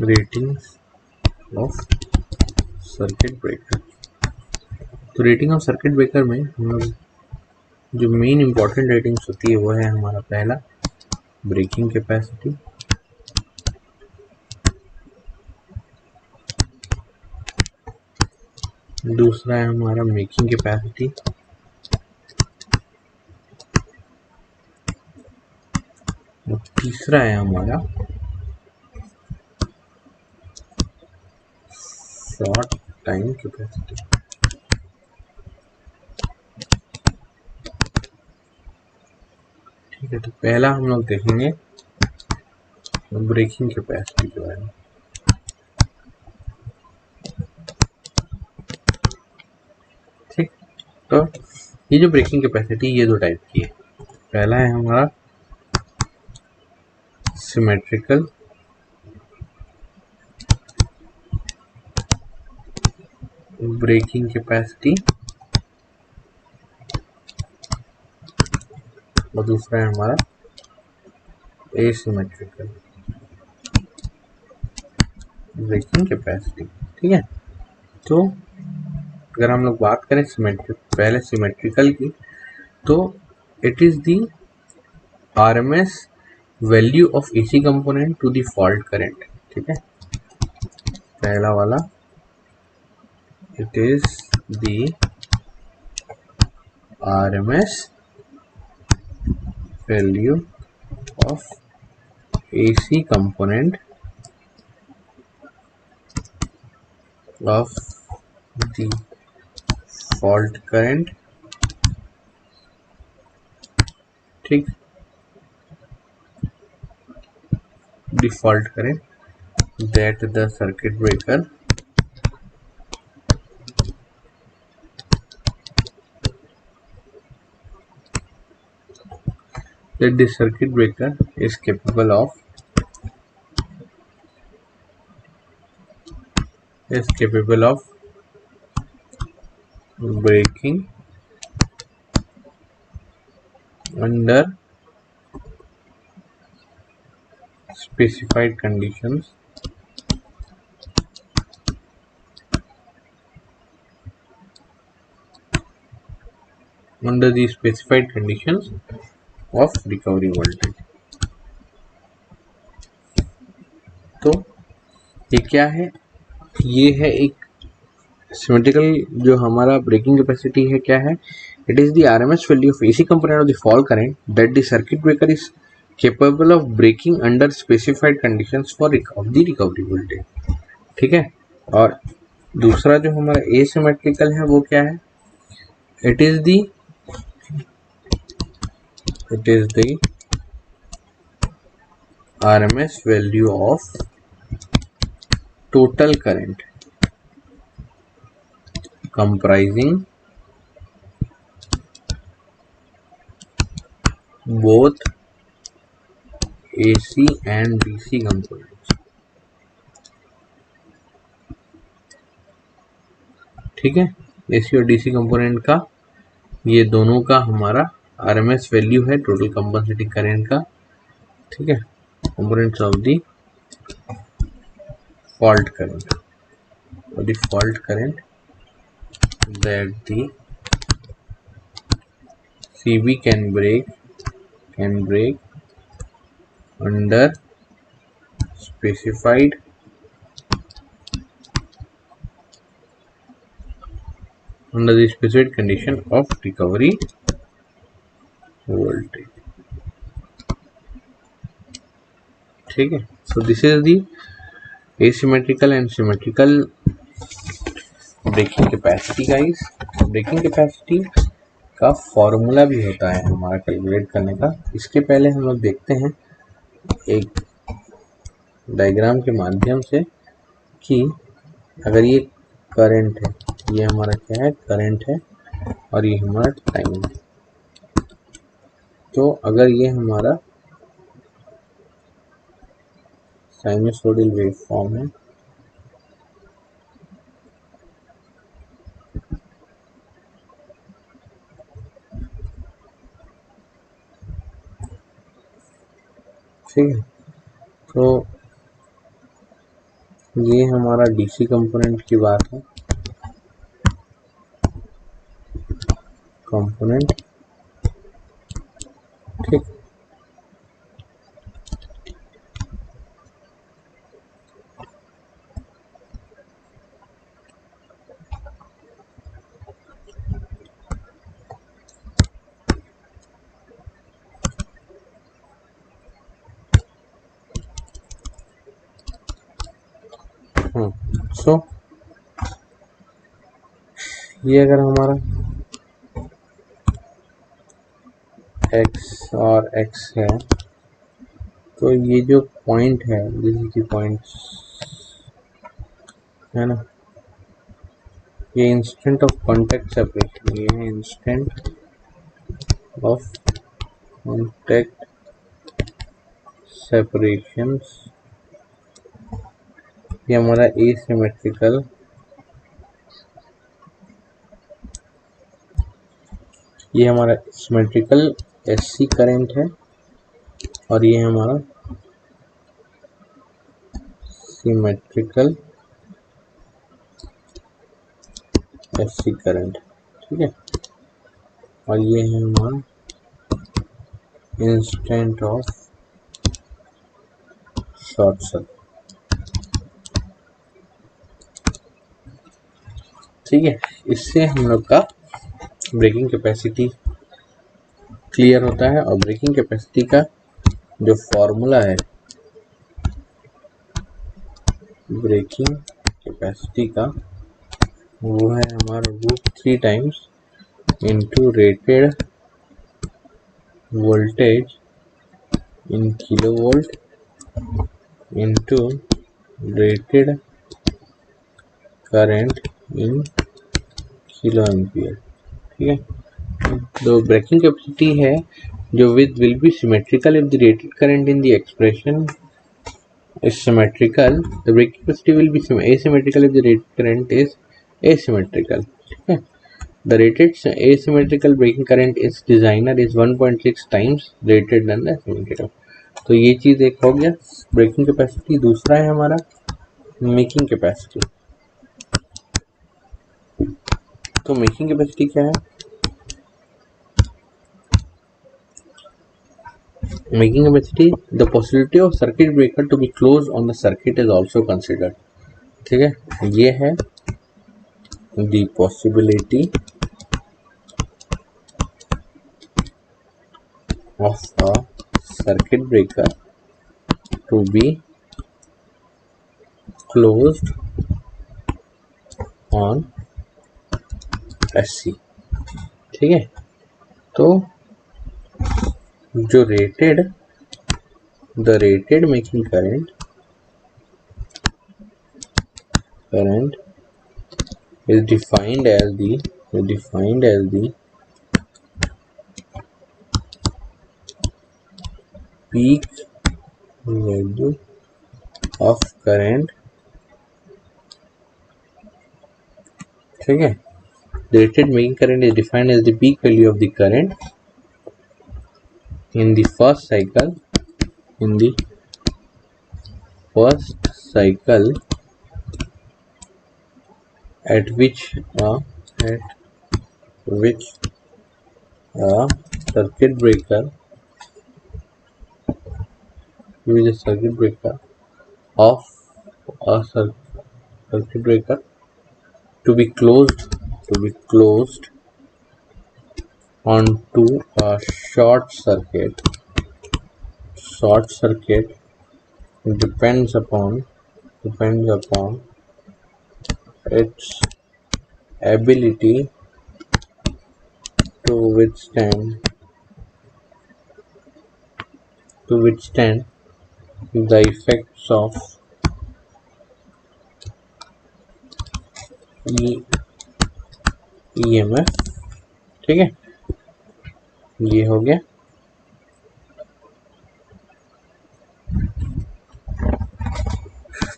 Rating of circuit breaker. तो rating of circuit breaker में हम लोग जो मेन इंपॉर्टेंट रेटिंग्स होती है वो है हमारा पहला ब्रेकिंग कैपेसिटी, दूसरा है हमारा मेकिंग कैपेसिटी, और तीसरा है हमारा शॉर्ट टाइम कैपेसिटी। ठीक है, तो पहला हम लोग देखेंगे ब्रेकिंग कैपेसिटी के बारे में। ठीक, तो ये जो ब्रेकिंग कैपेसिटी ये दो टाइप की है। पहला है हमारा सिमेट्रिकल ब्रेकिंग कैपेसिटी और दूसरा है हमारा एसिमेट्रिकल ब्रेकिंग कैपेसिटी। ठीक है, तो अगर हम लोग बात करें पहले सिमेट्रिकल की, तो it is the RMS value of AC component to the fault current. ठीक है, पहला वाला it is the RMS value of AC component of the fault current. ठीक, default current that the circuit breaker is capable of breaking under specified conditions of recovery voltage। तो ये क्या है? ये है एक सिमेट्रिकल जो हमारा ब्रेकिंग कैपेसिटी है, क्या है? It is the RMS value of AC component of the fault current that the circuit breaker is capable of breaking under specified conditions for the recovery voltage। ठीक है, और दूसरा जो हमारा एसिमेट्रिकल है वो क्या है? It is the RMS value of total current comprising both AC and DC components। ठीक है, AC और DC कंपोनेंट का ये दोनों का हमारा आरएमएस वैल्यू है टोटल कंपनसेटिंग करंट का। ठीक है, components of the fault current और the fault current that the CB can break under specified condition of recovery voltage। ठीक है, so this is the asymmetrical and symmetrical breaking capacity. Guys, breaking capacity का formula भी होता है हमारा calculate करने का। इसके पहले हम लोग देखते हैं एक डायग्राम के माध्यम से कि अगर ये करंट है, ये हमारा क्या है? करंट है, और ये हमारा टाइम है। तो अगर ये हमारा साइनसोइडल वेवफॉर्म है, ठीक है, तो ये हमारा डीसी कंपोनेंट की बात है, कंपोनेंट, ठीक। सो ये अगर हमारा x और x है, तो ये जो पॉइंट है, जैसे कि पॉइंट्स है ना, ये इंस्टेंट ऑफ कॉन्टेक्ट सेपरेशन, ये है इंस्टेंट ऑफ कॉन्टेक्ट सेपरेशंस। ये हमारा एसिमेट्रिकल, ये हमारा सिमेट्रिकल एससी करंट है, और ये हमारा सिमेट्रिकल एससी करंट, ठीक है। और ये है हमारा इंस्टेंट ऑफ शॉर्ट सर्किट, ठीक है। इससे हम लोग का ब्रेकिंग कैपेसिटी क्लियर होता है। और ब्रेकिंग कैपेसिटी का जो फॉर्मूला है, ब्रेकिंग कैपेसिटी का, वो है हमारा √3 times into rated voltage in kilo volt into rated current in kilo ampere, ठीक है। तो ब्रेकिंग कैपेसिटी है जो will be symmetrical if the rated current in the expression is symmetrical, the braking capacity will be asymmetrical if the rated current is asymmetrical, ठीक है। The rated asymmetrical braking current is designer is 1.6 times rated than the symmetrical। तो ये चीज एक हो गया breaking capacity. दूसरा है हमारा मेकिंग कैपेसिटी। तो मेकिंग कैपेसिटी क्या है? Making capacity, the possibility of circuit breaker to be closed on the circuit is also considered, ठीक है। ये है the possibility of a circuit breaker to be closed on SC, ठीक है। तो जो the rated making current is defined as the peak value of current, ठीक है। The rated making current is defined as the peak value of the current in the first cycle at which a circuit breaker of a circuit breaker to be closed onto a short circuit depends upon its ability to withstand the effects of EMF, ठीक है। ये हो गया।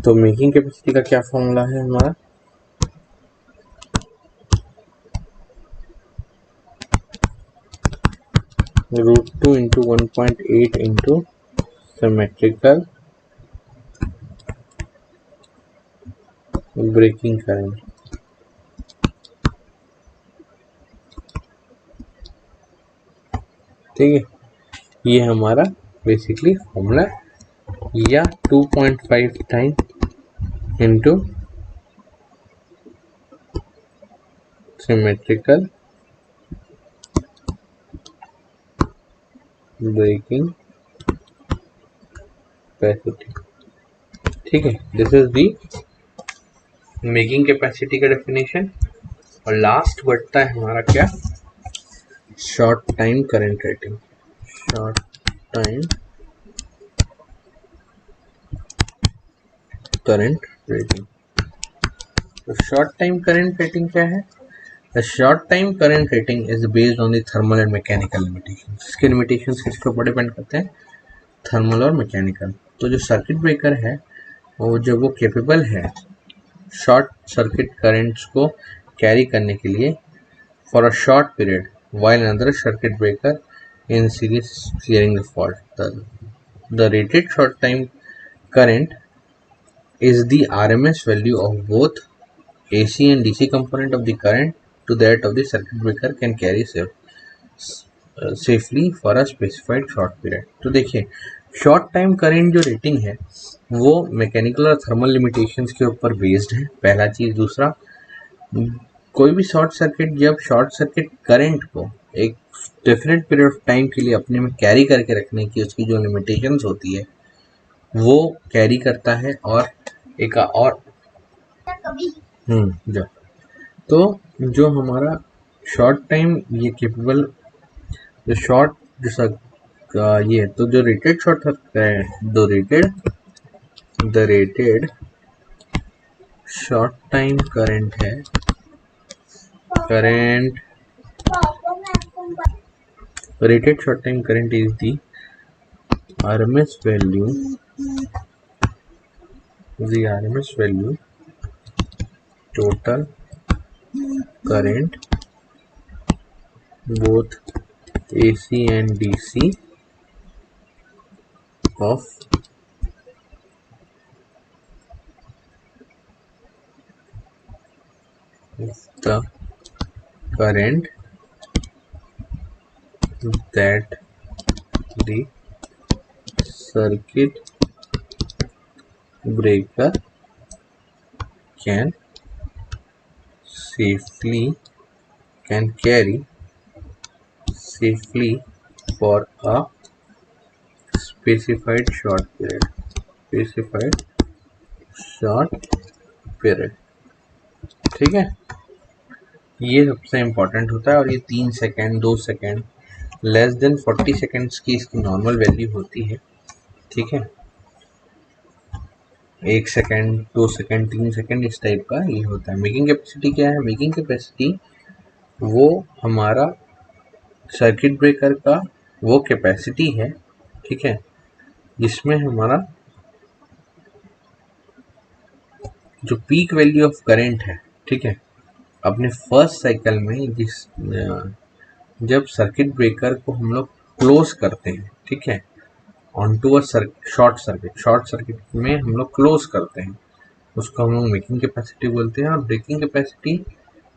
तो making capacity का क्या formula है हमारा? √2 into 1.8 into symmetrical breaking current. ठीक है, ये हमारा बेसिकली फॉर्मूला, या 2.5 time into symmetrical breaking capacity. ठीक है, this is the making capacity का डेफिनेशन। और लास्ट बढ़ता है हमारा क्या, short time current rating. Short time current rating. तो शॉर्ट टाइम करंट रेटिंग क्या है? The short time current rating is based on the thermal and mechanical limitations. इसके लिमिटेशंस किसके ऊपर डिपेंड करते हैं? थर्मल और मैकेनिकल। तो जो सर्किट ब्रेकर है वो जब वो कैपेबल है शॉर्ट सर्किट करंट्स को कैरी करने के लिए for a short period while another circuit breaker in series clearing the fault. The rated short time current is the RMS value of both AC and DC component of the current to that of the circuit breaker can carry safely for a specified short period. तो देखिए, short time current जो rating है वो mechanical और thermal limitations के ऊपर based है, पहला चीज। दूसरा, कोई भी शॉर्ट सर्किट जब शॉर्ट सर्किट करंट को एक डेफिनेट पीरियड ऑफ टाइम के लिए अपने में कैरी करके रखने की उसकी जो लिमिटेशंस होती है वो कैरी करता है। और एक और जो तो जो हमारा शॉर्ट टाइम ये कैपेबल जो शॉर्ट ये तो जो rated short the rated short time current है, current rated short time current is the RMS value total current both AC and DC of the current that the circuit breaker can carry safely for a specified short period। ठीक है, ये सबसे important होता है। और ये 3 second 2 second less than 40 seconds की इसकी नॉर्मल वैल्यू होती है। ठीक है, 1 सेकेंड 2 सेकेंड 3 सेकेंड इस टाइप का ये होता है। मेकिंग कैपेसिटी क्या है? मेकिंग कैपेसिटी वो हमारा सर्किट ब्रेकर का वो कैपेसिटी है, ठीक है, जिसमें हमारा जो पीक वैल्यू ऑफ करंट है, ठीक है, अपने फर्स्ट साइकिल में जब सर्किट ब्रेकर को हम लोग क्लोज करते हैं, ठीक है, on to a short circuit में हम लोग क्लोज करते हैं, उसको हम लोग मेकिंग कैपेसिटी बोलते हैं। और ब्रेकिंग कैपेसिटी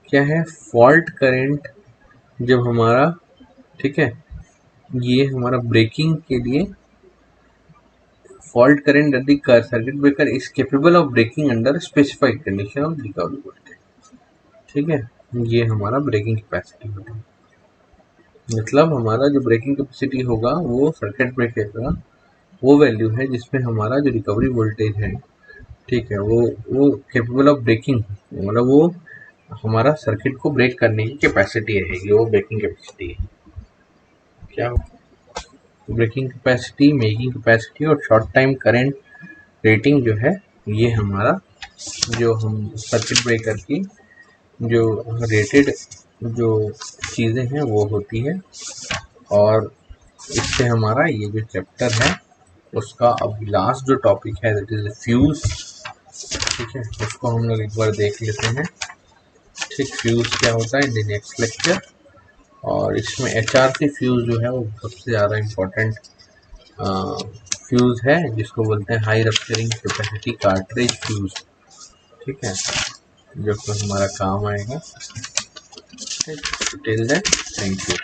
क्या है? फॉल्ट करंट जब हमारा, ठीक है, ये हमारा ब्रेकिंग के लिए fault current that the circuit breaker is capable of breaking under specified condition of recovery voltage. ठीक है, ये हमारा ब्रेकिंग कैपेसिटी होगा। मतलब हमारा जो ब्रेकिंग कैपेसिटी होगा वो सर्किट ब्रेकर का वो वैल्यू है जिसमें हमारा जो रिकवरी वोल्टेज है, ठीक है, वो कैपेबल ऑफ ब्रेकिंग, मतलब वो हमारा सर्किट को ब्रेक करने की कैपेसिटी रहेगी, वो ब्रेकिंग कैपेसिटी है। क्या ब्रेकिंग कैपेसिटी, मेकिंग कैपेसिटी और शॉर्ट टाइम करंट रेटिंग जो है ये हमारा जो हम सर्किट ब्रेकर की जो रेटेड जो चीज़ें हैं वो होती है। और इससे हमारा ये जो चैप्टर है उसका अब लास्ट जो टॉपिक है दैट इज फ्यूज, ठीक है, उसको हम लोग एक बार देख लेते हैं। ठीक, फ्यूज क्या होता है इन द नेक्स्ट लेक्चर। और इसमें HRC फ्यूज जो है वो सबसे ज़्यादा इम्पोर्टेंट फ्यूज है, जिसको बोलते हैं high rupturing capacity cartridge fuse. ठीक है, जो कि हमारा काम आएगा। Till that thank you.